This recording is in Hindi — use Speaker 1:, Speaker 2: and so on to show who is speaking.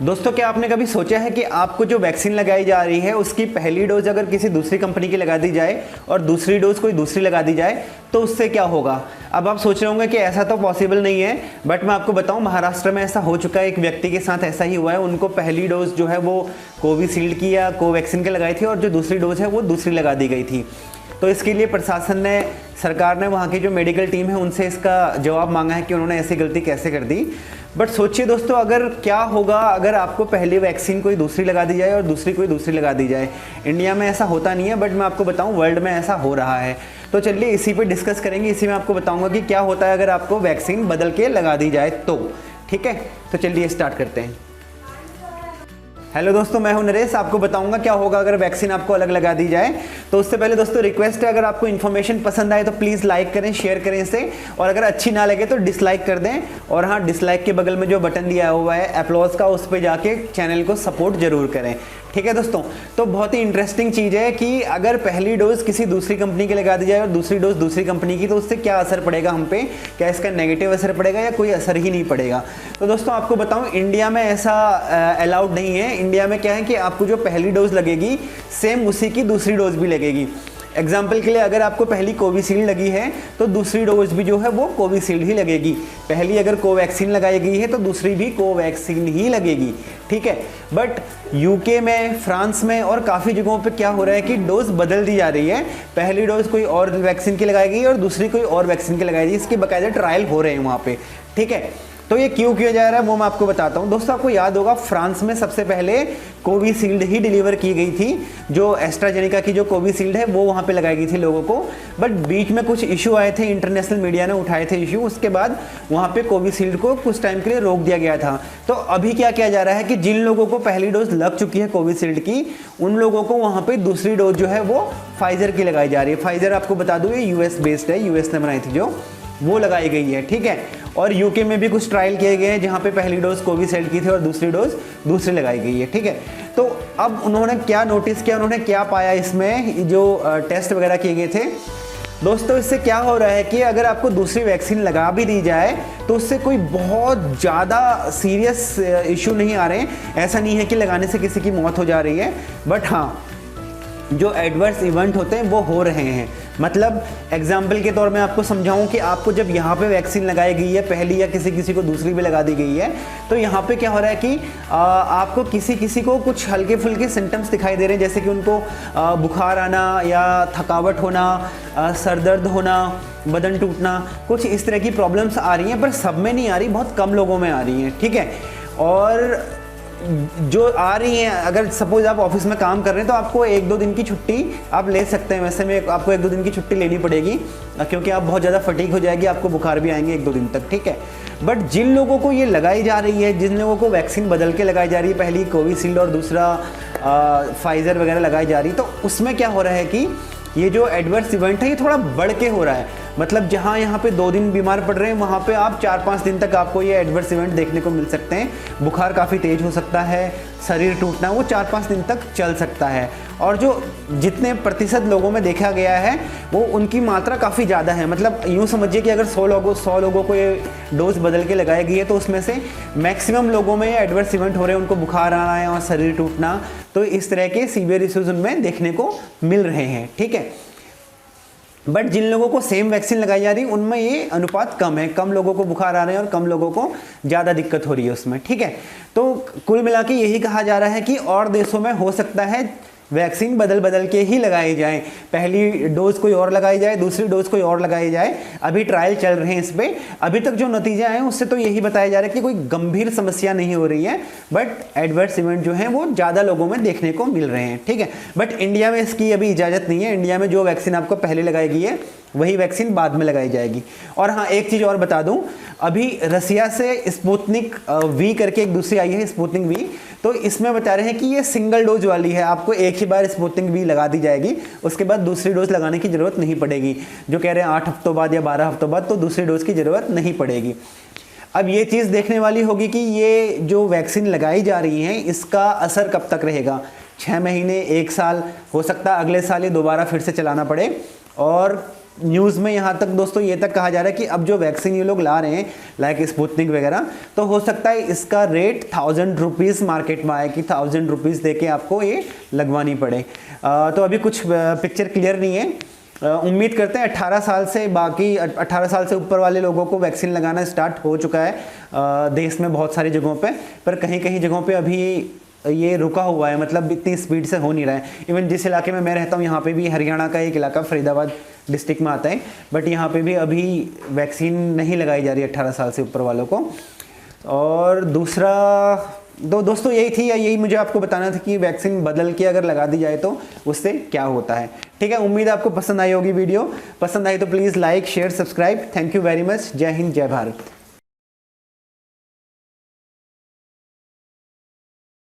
Speaker 1: दोस्तों, क्या आपने कभी सोचा है कि आपको जो वैक्सीन लगाई जा रही है उसकी पहली डोज अगर किसी दूसरी कंपनी की लगा दी जाए और दूसरी डोज कोई दूसरी लगा दी जाए तो उससे क्या होगा। अब आप सोच रहे होंगे कि ऐसा तो पॉसिबल नहीं है, बट मैं आपको बताऊं, महाराष्ट्र में ऐसा हो चुका है। एक व्यक्ति के साथ ऐसा ही हुआ है। उनको पहली डोज जो है वो कोविशील्ड की या कोवैक्सीन की लगाई थी और जो दूसरी डोज है वो दूसरी लगा दी गई थी। तो इसके लिए प्रशासन ने, सरकार ने, वहाँ की जो मेडिकल टीम है उनसे इसका जवाब मांगा है कि उन्होंने ऐसी गलती कैसे कर दी। बट सोचिए दोस्तों, अगर क्या होगा अगर आपको पहली वैक्सीन कोई दूसरी लगा दी जाए और दूसरी कोई दूसरी लगा दी जाए। इंडिया में ऐसा होता नहीं है, बट मैं आपको बताऊं वर्ल्ड में ऐसा हो रहा है। तो चलिए इसी पे डिस्कस करेंगे। इसी में आपको बताऊंगा कि क्या होता है अगर आपको वैक्सीन बदल के लगा दी जाए तो। ठीक है, तो चलिए स्टार्ट करते हैं। हेलो दोस्तों, मैं हूं नरेश। आपको बताऊंगा क्या होगा अगर वैक्सीन आपको अलग लगा दी जाए। तो उससे पहले दोस्तों रिक्वेस्ट है, अगर आपको इन्फॉर्मेशन पसंद आए तो प्लीज़ लाइक करें, शेयर करें इसे, और अगर अच्छी ना लगे तो डिसलाइक कर दें। और हाँ, डिसलाइक के बगल में जो बटन दिया हुआ है अप्लॉज का, उस पर जाके चैनल को सपोर्ट जरूर करें। ठीक है दोस्तों, तो बहुत ही इंटरेस्टिंग चीज़ है कि अगर पहली डोज किसी दूसरी कंपनी की लगा दी जाए और दूसरी डोज दूसरी कंपनी की, तो उससे क्या असर पड़ेगा हम पे। क्या इसका नेगेटिव असर पड़ेगा या कोई असर ही नहीं पड़ेगा। तो दोस्तों आपको बताऊं, इंडिया में ऐसा अलाउड नहीं है। इंडिया में क्या है कि आपको जो पहली डोज लगेगी सेम उसी की दूसरी डोज भी लगेगी। एग्जाम्पल के लिए, अगर आपको पहली कोविशील्ड लगी है तो दूसरी डोज भी जो है वो कोविशील्ड ही लगेगी। पहली अगर कोवैक्सीन लगाई गई है तो दूसरी भी कोवैक्सीन ही लगेगी। ठीक है, बट यूके में, फ्रांस में और काफ़ी जगहों पे क्या हो रहा है कि डोज बदल दी जा रही है। पहली डोज कोई और वैक्सीन की लगाई गई और दूसरी कोई और वैक्सीन की लगाई गई। इसके बाकायदा ट्रायल हो रहे हैं वहाँ पे। ठीक है, तो ये क्यों किया जा रहा है वो मैं आपको बताता हूँ। दोस्तों आपको याद होगा, फ्रांस में सबसे पहले कोविशील्ड ही डिलीवर की गई थी। जो एस्ट्राजेनेका की जो कोविशील्ड है वो वहाँ पे लगाई गई थी लोगों को। बट बीच में कुछ इशू आए थे, इंटरनेशनल मीडिया ने उठाए थे इशू। उसके बाद वहाँ पे कोविशील्ड को कुछ टाइम के लिए रोक दिया गया था। तो अभी क्या किया जा रहा है कि जिन लोगों को पहली डोज लग चुकी है कोविशील्ड की, उन लोगों को वहाँ पे दूसरी डोज जो है वो फाइजर की लगाई जा रही है। फाइजर आपको बता दूँ ये यूएस बेस्ड है, यूएस ने बनाई थी जो, वो लगाई गई है। ठीक है, और यूके में भी कुछ ट्रायल किए गए हैं जहाँ पे पहली डोज कोविशील्ड की थी और दूसरी डोज दूसरी लगाई गई है। ठीक है, तो अब उन्होंने क्या नोटिस किया, उन्होंने क्या पाया इसमें, जो टेस्ट वगैरह किए गए थे दोस्तों, इससे क्या हो रहा है कि अगर आपको दूसरी वैक्सीन लगा भी दी जाए तो उससे कोई बहुत ज़्यादा सीरियस इशू नहीं आ रहे हैं। ऐसा नहीं है कि लगाने से किसी की मौत हो जा रही है, बट हाँ जो एडवर्स इवेंट होते हैं वो हो रहे हैं। मतलब एग्जाम्पल के तौर में आपको समझाऊं कि आपको जब यहाँ पे वैक्सीन लगाई गई है पहली, या किसी को दूसरी भी लगा दी गई है, तो यहाँ पे क्या हो रहा है कि आपको किसी को कुछ हल्के फुल्के सिम्टम्स दिखाई दे रहे हैं, जैसे कि उनको बुखार आना या थकावट होना, सर दर्द होना, बदन टूटना, कुछ इस तरह की प्रॉब्लम्स आ रही हैं। पर सब में नहीं आ रही, बहुत कम लोगों में आ रही हैं। ठीक है, और जो आ रही हैं, अगर सपोज आप ऑफिस में काम कर रहे हैं तो आपको 1-2 दिन की छुट्टी आप ले सकते हैं। वैसे में आपको 1-2 दिन की छुट्टी लेनी पड़ेगी क्योंकि आप बहुत ज़्यादा फटीग हो जाएगी, आपको बुखार भी आएंगे 1-2 दिन तक। ठीक है, बट जिन लोगों को ये लगाई जा रही है, जिन लोगों को वैक्सीन बदल के लगाई जा रही है, पहली कोविशील्ड और दूसरा फाइजर वगैरह लगाई जा रही, तो उसमें क्या हो रहा है कि ये जो एडवर्स इवेंट है ये थोड़ा बढ़ के हो रहा है। मतलब जहाँ यहाँ पे 2 दिन बीमार पड़ रहे हैं, वहाँ पे आप 4-5 दिन तक आपको ये एडवर्स इवेंट देखने को मिल सकते हैं। बुखार काफ़ी तेज हो सकता है, शरीर टूटना, वो 4-5 दिन तक चल सकता है। और जो जितने प्रतिशत लोगों में देखा गया है वो उनकी मात्रा काफ़ी ज़्यादा है। मतलब यूँ समझिए कि अगर 100 लोगों को ये डोज बदल के लगाई गई है तो उसमें से मैक्सिमम लोगों में एडवर्स इवेंट हो रहे हैं, उनको बुखार आना है और शरीर टूटना। तो इस तरह के सीवियर इश्यूज उनमें देखने को मिल रहे हैं। ठीक है, बट जिन लोगों को सेम वैक्सीन लगाई जा रही है उनमें ये अनुपात कम है। कम लोगों को बुखार आ रहे हैं और कम लोगों को ज़्यादा दिक्कत हो रही है उसमें। ठीक है, तो कुल मिला के यही कहा जा रहा है कि और देशों में हो सकता है वैक्सीन बदल के ही लगाई जाए। पहली डोज कोई और लगाई जाए, दूसरी डोज कोई और लगाई जाए। अभी ट्रायल चल रहे हैं इस पर। अभी तक जो नतीजे आए हैं उससे तो यही बताया जा रहा है कि कोई गंभीर समस्या नहीं हो रही है, बट एडवर्स इवेंट जो हैं वो ज़्यादा लोगों में देखने को मिल रहे हैं। ठीक है, बट इंडिया में इसकी अभी इजाज़त नहीं है। इंडिया में जो वैक्सीन आपको पहले लगाई गई है वही वैक्सीन बाद में लगाई जाएगी। और हाँ, एक चीज़ और बता दूं, अभी रसिया से स्पुतनिक वी करके एक दूसरी आई है, स्पुतनिक वी। तो इसमें बता रहे हैं कि ये सिंगल डोज वाली है, आपको एक ही बार स्पुतनिक वी लगा दी जाएगी, उसके बाद दूसरी डोज लगाने की ज़रूरत नहीं पड़ेगी। जो कह रहे हैं 8 हफ्तों बाद या 12 हफ्तों बाद, तो दूसरी डोज की ज़रूरत नहीं पड़ेगी। अब ये चीज़ देखने वाली होगी कि ये जो वैक्सीन लगाई जा रही है इसका असर कब तक रहेगा। 6 महीने, 1 साल, हो सकता है अगले साल ये दोबारा फिर से चलाना पड़े। और न्यूज़ में यहाँ तक दोस्तों ये तक कहा जा रहा है कि अब जो वैक्सीन ये लोग ला रहे हैं लाइक स्पुतनिक वगैरह, तो हो सकता है इसका रेट 1000 रुपीज़ मार्केट में आए कि 1000 रुपीज़ दे के आपको ये लगवानी पड़े। तो अभी कुछ पिक्चर क्लियर नहीं है। उम्मीद करते हैं 18 साल से, बाकी 18 साल से ऊपर वाले लोगों को वैक्सीन लगाना स्टार्ट हो चुका है देश में बहुत सारी जगहों पे, पर कहीं कहीं जगहों पे अभी ये रुका हुआ है, मतलब इतनी स्पीड से हो नहीं रहा है। इवन जिस इलाके में मैं रहता हूँ यहाँ पे भी, हरियाणा का एक इलाका फरीदाबाद डिस्ट्रिक्ट में आता है, बट यहाँ पे भी अभी वैक्सीन नहीं लगाई जा रही 18 साल से ऊपर वालों को। और दूसरा दोस्तों यही थी, या यही मुझे आपको बताना था कि वैक्सीन बदल के अगर लगा दी जाए तो उससे क्या होता है। ठीक है, उम्मीद है आपको पसंद आई होगी वीडियो। पसंद आई तो please like share subscribe. Thank you very much. जय हिंद, जय भारत।